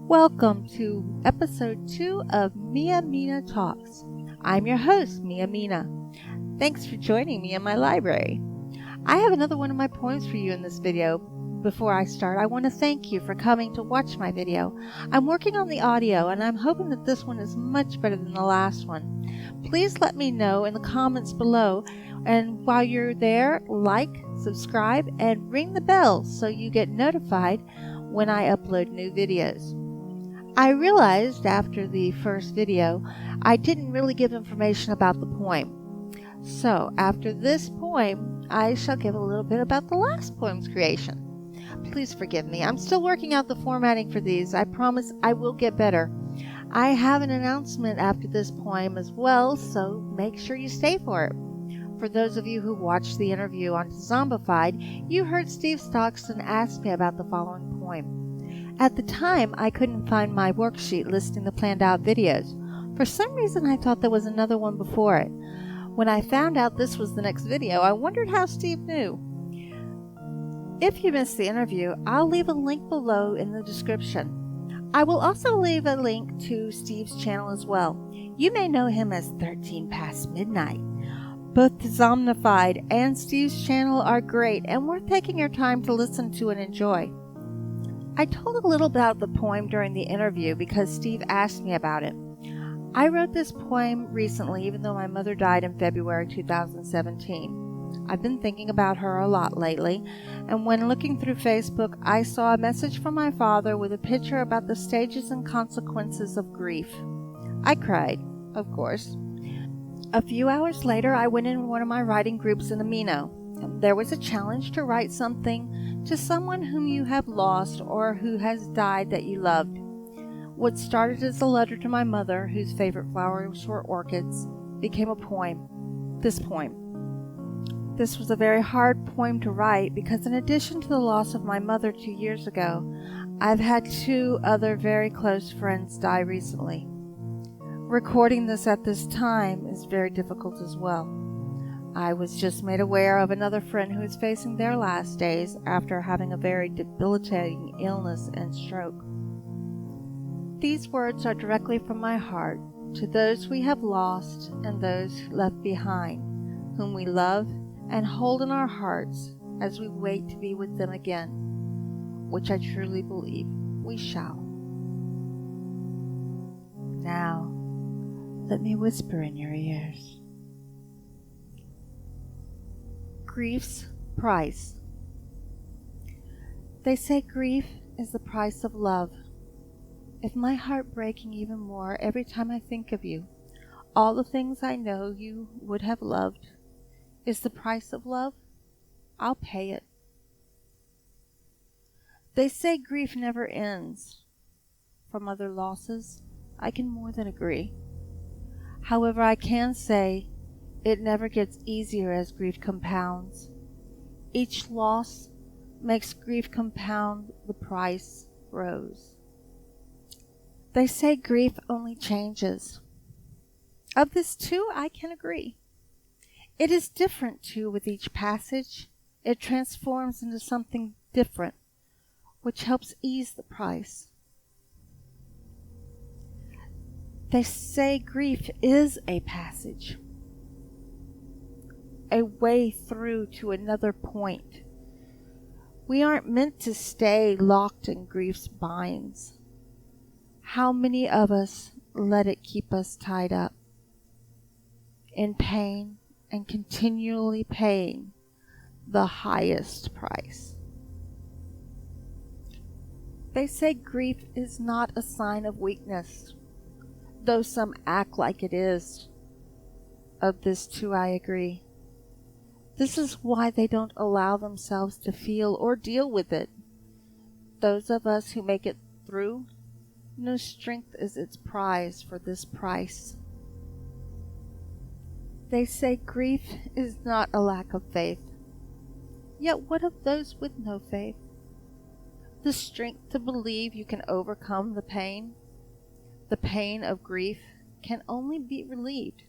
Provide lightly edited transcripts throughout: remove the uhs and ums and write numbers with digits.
Welcome to episode 2 of Mia Mina Talks. I'm your host, Mia Mina. Thanks for joining me in my library. I have another one of my poems for you in this video. Before I start, I want to thank you for coming to watch my video. I'm working on the audio and I'm hoping that this one is much better than the last one. Please let me know in the comments below, and while you're there, like, subscribe, and ring the bell so you get notified when I upload new videos. I realized after the first video, I didn't really give information about the poem. So after this poem, I shall give a little bit about the last poem's creation. Please forgive me. I'm still working out the formatting for these. I promise I will get better. I have an announcement after this poem as well, so make sure you stay for it. For those of you who watched the interview on Zombified, you heard Steve Stockton ask me about the following poem. At the time, I couldn't find my worksheet listing the planned out videos. For some reason, I thought there was another one before it. When I found out this was the next video, I wondered how Steve knew. If you missed the interview, I'll leave a link below in the description. I will also leave a link to Steve's channel as well. You may know him as 13 Past Midnight. Both the Zombified and Steve's channel are great and worth taking your time to listen to and enjoy. I told a little about the poem during the interview because Steve asked me about it. I wrote this poem recently, even though my mother died in February 2017. I've been thinking about her a lot lately, and when looking through Facebook, I saw a message from my father with a picture about the stages and consequences of grief. I cried, of course. A few hours later, I went in one of my writing groups in Amino. There was a challenge to write something to someone whom you have lost or who has died that you loved. What started as a letter to my mother, whose favorite flowers were orchids, became a poem. This poem. This was a very hard poem to write because in addition to the loss of my mother 2 years ago, I've had 2 other very close friends die recently. Recording this at this time is very difficult as well. I was just made aware of another friend who is facing their last days after having a very debilitating illness and stroke. These words are directly from my heart to those we have lost and those left behind, whom we love and hold in our hearts as we wait to be with them again, which I truly believe we shall. Now, let me whisper in your ears. Grief's price. They say grief is the price of love. If my heart breaking even more every time I think of you, all the things I know you would have loved, is the price of love, I'll pay it. They say grief never ends. From other losses, I can more than agree. However, I can say it never gets easier as grief compounds. Each loss makes grief compound, the price grows. They say grief only changes. Of this too, I can agree. It is different too with each passage. It transforms into something different, which helps ease the price. They say grief is a passage, a way through to another point. We aren't meant to stay locked in grief's binds. How many of us let it keep us tied up in pain and continually paying the highest price? They say grief is not a sign of weakness, though some act like it is. Of this too I agree. This is why they don't allow themselves to feel or deal with it. Those of us who make it through know strength is its prize for this price. They say grief is not a lack of faith. Yet what of those with no faith? The strength to believe you can overcome the pain? The pain of grief can only be relieved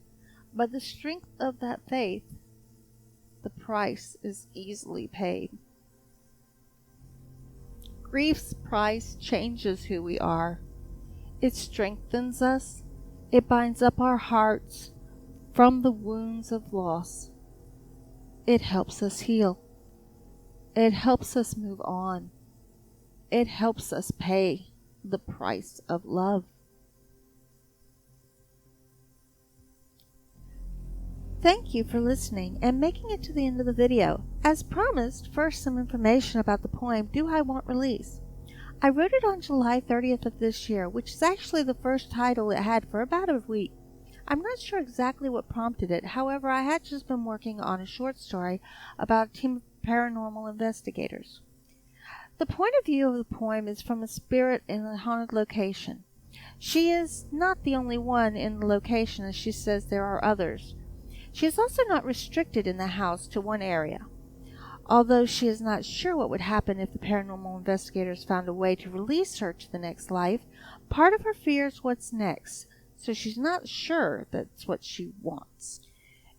by the strength of that faith. The price is easily paid. Grief's price changes who we are. It strengthens us. It binds up our hearts from the wounds of loss. It helps us heal. It helps us move on. It helps us pay the price of love. Thank you for listening and making it to the end of the video. As promised, first some information about the poem Do I Want Release. I wrote it on July 30th of this year, which is actually the first title it had for about a week. I'm not sure exactly what prompted it. However, I had just been working on a short story about a team of paranormal investigators. The point of view of the poem is from a spirit in a haunted location. She is not the only one in the location, as she says there are others. She is also not restricted in the house to one area. Although she is not sure what would happen if the paranormal investigators found a way to release her to the next life, part of her fears what's next, so she's not sure that's what she wants.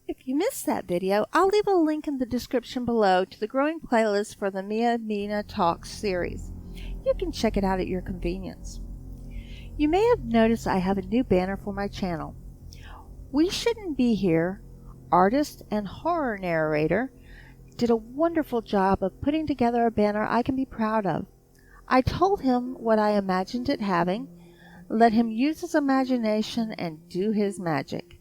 If you missed that video, I'll leave a link in the description below to the growing playlist for the Mia Mina Talks series. You can check it out at your convenience. You may have noticed I have a new banner for my channel. We Shouldn't Be Here, artist and horror narrator, did a wonderful job of putting together a banner I can be proud of. I told him what I imagined it having, let him use his imagination and do his magic.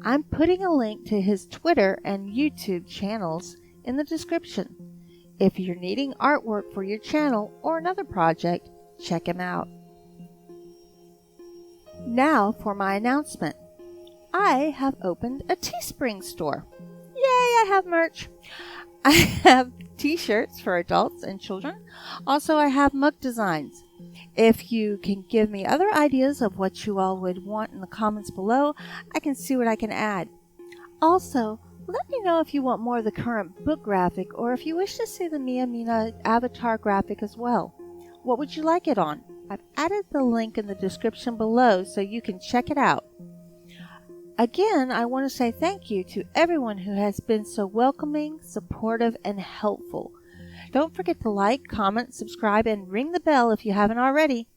I'm putting a link to his Twitter and YouTube channels in the description. If you're needing artwork for your channel or another project, check him out. Now for my announcement. I have opened a Teespring store. Yay, I have merch. I have t-shirts for adults and children. Also, I have mug designs. If you can give me other ideas of what you all would want in the comments below, I can see what I can add. Also, let me know if you want more of the current book graphic or if you wish to see the Mia Mina avatar graphic as well. What would you like it on? I've added the link in the description below so you can check it out. Again, I want to say thank you to everyone who has been so welcoming, supportive, and helpful. Don't forget to like, comment, subscribe, and ring the bell if you haven't already.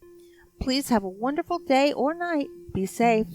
Please have a wonderful day or night. Be safe.